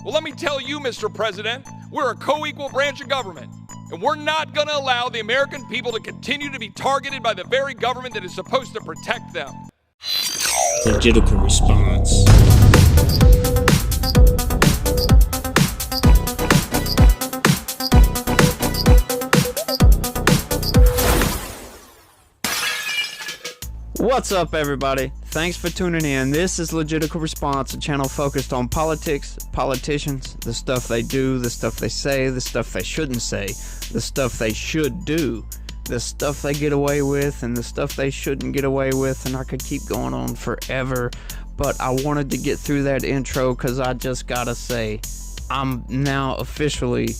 Well, let me tell you, Mr. President, we're a co-equal branch of government, and we're not going to allow the American people to continue to be targeted by the very government that is supposed to protect them. Logical response. What's up, everybody? Thanks for tuning in. This is Logical Response, a channel focused on politics, politicians, the stuff they do, the stuff they say, the stuff they shouldn't say, the stuff they should do, the stuff they get away with, and the stuff they shouldn't get away with, and I could keep going on forever, but I wanted to get through that intro because I just gotta say, I'm now officially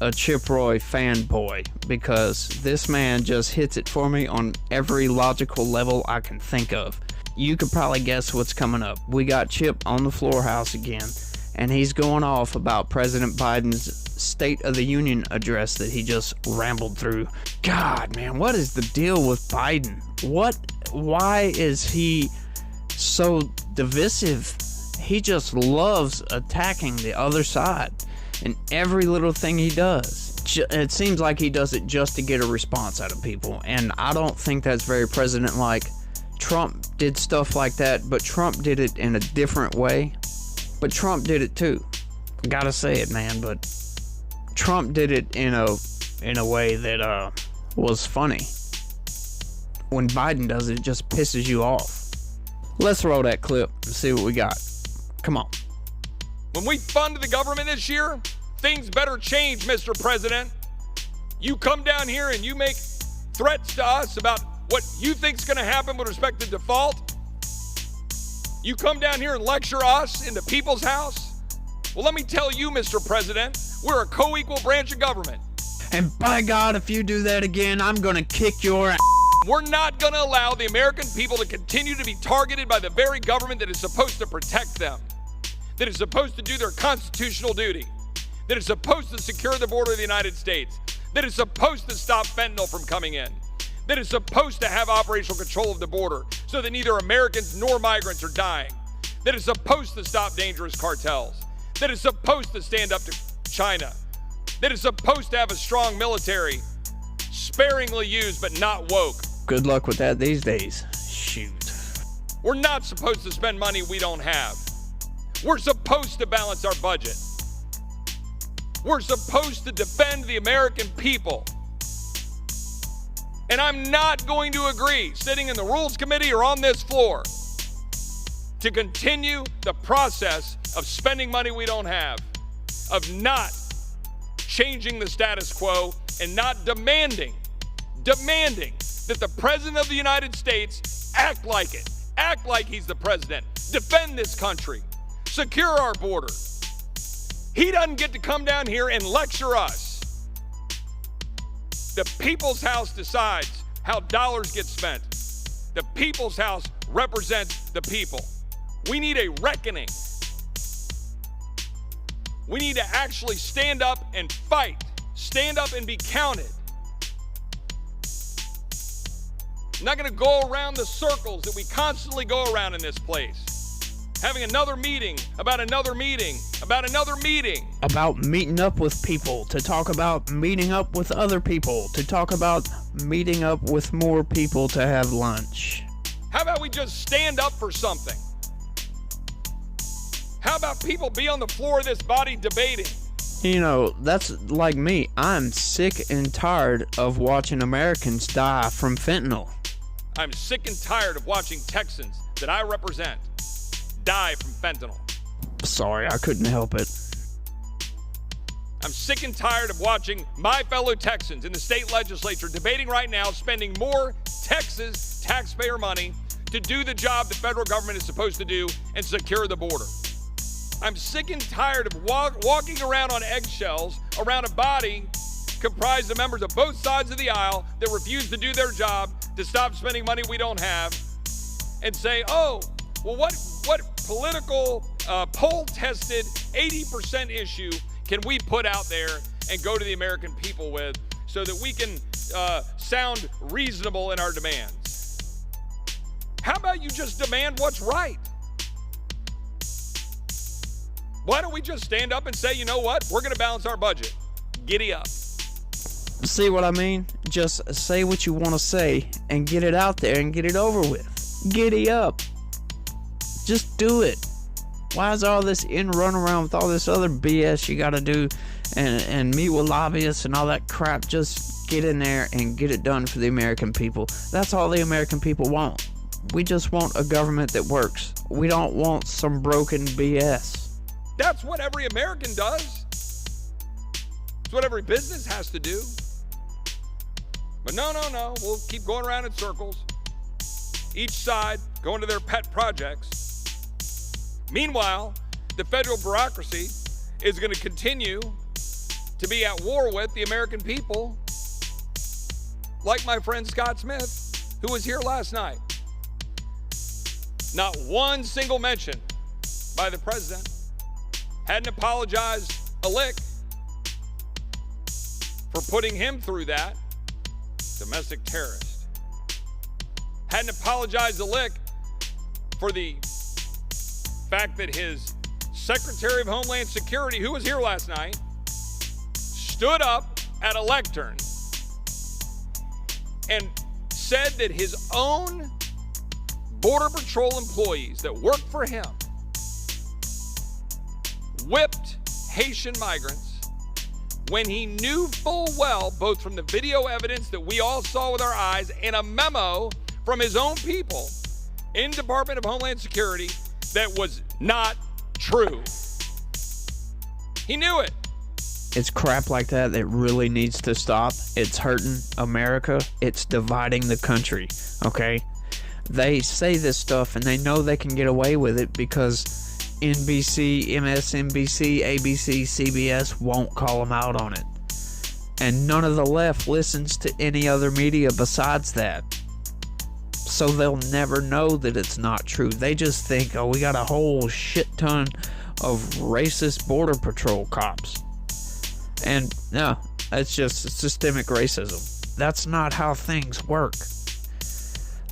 a Chip Roy fanboy because this man just hits it for me on every logical level I can think of. You could probably guess what's coming up. We got Chip on the floor house again, and he's going off about President Biden's State of the Union address that he just rambled through. God, man, what is the deal with Biden? Why is he so divisive? He just loves attacking the other side in every little thing he does. It seems like he does it just to get a response out of people, and I don't think that's very president-like. Trump did stuff like that, but Trump did it in a different way. But Trump did it too. I gotta say it, man, but Trump did it in a way that was funny. When Biden does it, it just pisses you off. Let's roll that clip and see what we got. Come on. When we fund the government this year, things better change, Mr. President. You come down here and you make threats to us about what you think's going to happen with respect to default. You come down here and lecture us in the people's house. Well, let me tell you, Mr. President, we're a co-equal branch of government. And by God, if you do that again, I'm going to kick your ass. We're not going to allow the American people to continue to be targeted by the very government that is supposed to protect them, that is supposed to do their constitutional duty, that is supposed to secure the border of the United States, that is supposed to stop fentanyl from coming in, that is supposed to have operational control of the border so that neither Americans nor migrants are dying, that is supposed to stop dangerous cartels, that is supposed to stand up to China, that is supposed to have a strong military, sparingly used but not woke. Good luck with that these days. Shoot. We're not supposed to spend money we don't have. We're supposed to balance our budget. We're supposed to defend the American people. And I'm not going to agree, sitting in the Rules Committee or on this floor, to continue the process of spending money we don't have, of not changing the status quo and not demanding that the President of the United States act like it, act like he's the president, defend this country, secure our border. He doesn't get to come down here and lecture us. The People's House decides how dollars get spent. The People's House represents the people. We need a reckoning. We need to actually stand up and fight, stand up and be counted. I'm not going to go around the circles that we constantly go around in this place. Having another meeting about another meeting about another meeting. About meeting up with people, to talk about meeting up with other people, to talk about meeting up with more people to have lunch. How about we just stand up for something? How about people be on the floor of this body debating? You know, that's like me. I'm sick and tired of watching Americans die from fentanyl. I'm sick and tired of watching Texans that I represent die from fentanyl. Sorry, I couldn't help it. I'm sick and tired of watching my fellow Texans in the state legislature debating right now spending more Texas taxpayer money to do the job the federal government is supposed to do and secure the border. I'm sick and tired of walking around on eggshells around a body comprised of members of both sides of the aisle that refuse to do their job to stop spending money we don't have and say, oh, well, what political poll-tested 80% issue can we put out there and go to the American people with so that we can sound reasonable in our demands? How about you just demand what's right? Why don't we just stand up and say, you know what? We're going to balance our budget. Giddy up. See what I mean? Just say what you want to say and get it out there and get it over with. Giddy up. Just do it. Why is all this run around with all this other BS you got to do and meet with lobbyists and all that crap? Just get in there and get it done for the American people. That's all the American people want. We just want a government that works. We don't want some broken BS. That's what every American does. It's what every business has to do. But no. We'll keep going around in circles. Each side going to their pet projects. Meanwhile, the federal bureaucracy is going to continue to be at war with the American people, like my friend Scott Smith, who was here last night. Not one single mention by the president. Hadn't apologized a lick for putting him through that. Domestic terrorist. Hadn't apologized a lick for the fact that his Secretary of Homeland Security, who was here last night, stood up at a lectern and said that his own Border Patrol employees that worked for him whipped Haitian migrants when he knew full well, both from the video evidence that we all saw with our eyes and a memo from his own people in Department of Homeland Security, that was not true. He knew it. It's crap like that that really needs to stop. It's hurting America. It's dividing the country, okay? They say this stuff and they know they can get away with it because NBC, MSNBC, ABC, CBS won't call them out on it. And none of the left listens to any other media besides that. So they'll never know that it's not true. They just think, oh, we got a whole shit ton of racist Border Patrol cops. And no, it's just systemic racism. That's not how things work.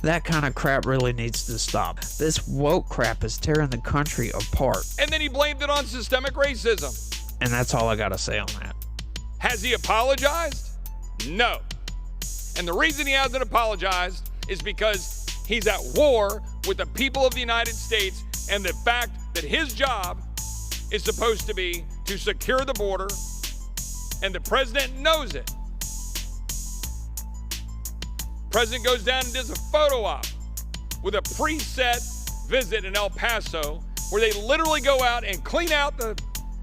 That kind of crap really needs to stop. This woke crap is tearing the country apart. And then he blamed it on systemic racism. And that's all I gotta say on that. Has he apologized? No. And the reason he hasn't apologized is because he's at war with the people of the United States and the fact that his job is supposed to be to secure the border, and the president knows it. President goes down and does a photo op with a preset visit in El Paso where they literally go out and clean out the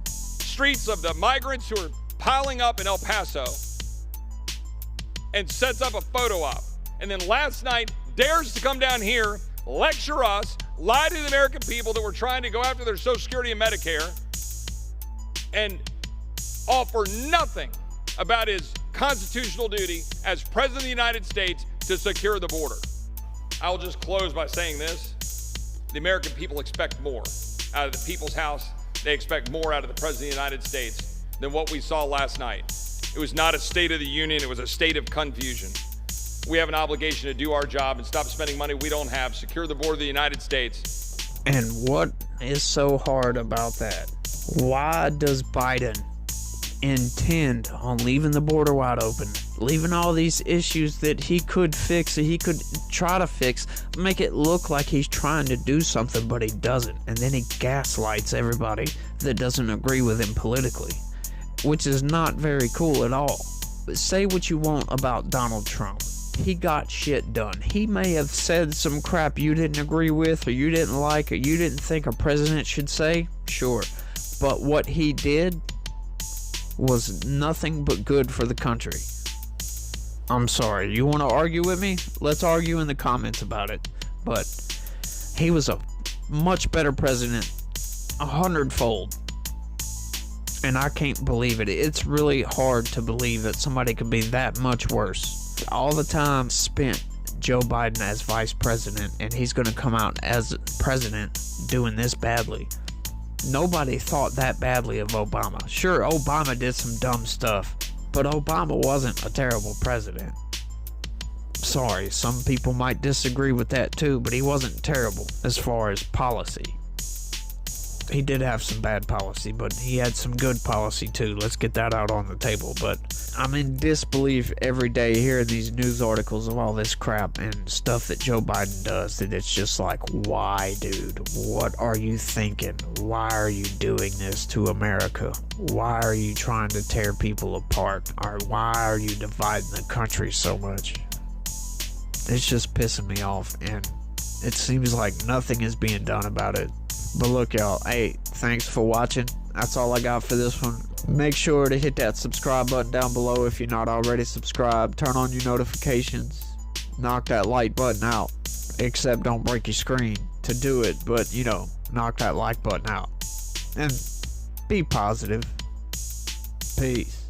streets of the migrants who are piling up in El Paso and sets up a photo op. And then last night dares to come down here, lecture us, lie to the American people that we're trying to go after their Social Security and Medicare, and offer nothing about his constitutional duty as President of the United States to secure the border. I'll just close by saying this. The American people expect more out of the People's House. They expect more out of the President of the United States than what we saw last night. It was not a State of the Union, it was a state of confusion. We have an obligation to do our job and stop spending money we don't have, secure the border of the United States. And what is so hard about that? Why does Biden intend on leaving the border wide open, leaving all these issues that he could fix, that he could try to fix, make it look like he's trying to do something, but he doesn't, and then he gaslights everybody that doesn't agree with him politically, which is not very cool at all. But say what you want about Donald Trump. He got shit done. He may have said some crap you didn't agree with, or you didn't like, or you didn't think a president should say, sure, but what he did was nothing but good for the country. I'm sorry, you want to argue with me? Let's argue in the comments about it. But he was a much better president, 100-fold. And I can't believe it. It's really hard to believe that somebody could be that much worse. All the time spent Joe Biden as vice president, and he's going to come out as president doing this badly. Nobody thought that badly of Obama. Sure, Obama did some dumb stuff, but Obama wasn't a terrible president. Sorry, some people might disagree with that too, but he wasn't terrible as far as policy. he did have some bad policy, but he had some good policy too. Let's get that out on the table. But I'm in disbelief every day hearing these news articles of all this crap and stuff that Joe Biden does, that it's just like, why, dude? What are you thinking? Why are you doing this to America? Why are you trying to tear people apart? Or why are you dividing the country so much? It's just pissing me off, and it seems like nothing is being done about it. But look, y'all, hey, thanks for watching. That's all I got for this one. Make sure to hit that subscribe button down below if you're not already subscribed. Turn on your notifications. Knock that like button out. Except don't break your screen to do it, but, you know, knock that like button out. And be positive. Peace.